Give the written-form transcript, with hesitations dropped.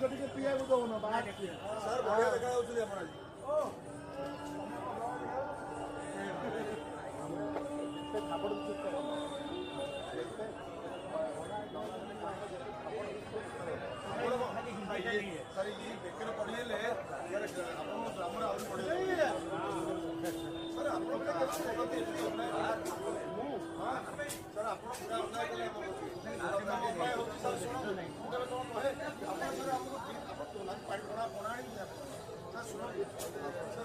ଟିକେ ପିଇବାକୁ ଦଉନ ବାହାର ସାର୍ ବଢିଆ ଦେଖାଯାଉଛନ୍ତି ଆପଣ ଆଜି सर ये बेकर पढ़ेले ଆପଣ ଗ୍ରାମରେ ଆହୁରି ପଢ଼େଇଲେ सर ଆପଣ ପୁରା ସର ଆପଣ ପୁରା ଅନ୍ୟାୟ କଲେ ଅନ୍ୟାୟ ହେଉଛି ସାର୍ ଶୁଣନ୍ତୁ ମୁଁ କେବେ କ'ଣ କହେ ଆପଣ ସାର୍ ଆମକୁ ଆପଣ ପାଣି ପଣା ପଣା ଆଣିକି ସାର୍ ଶୁଣନ୍ତୁ ସାର୍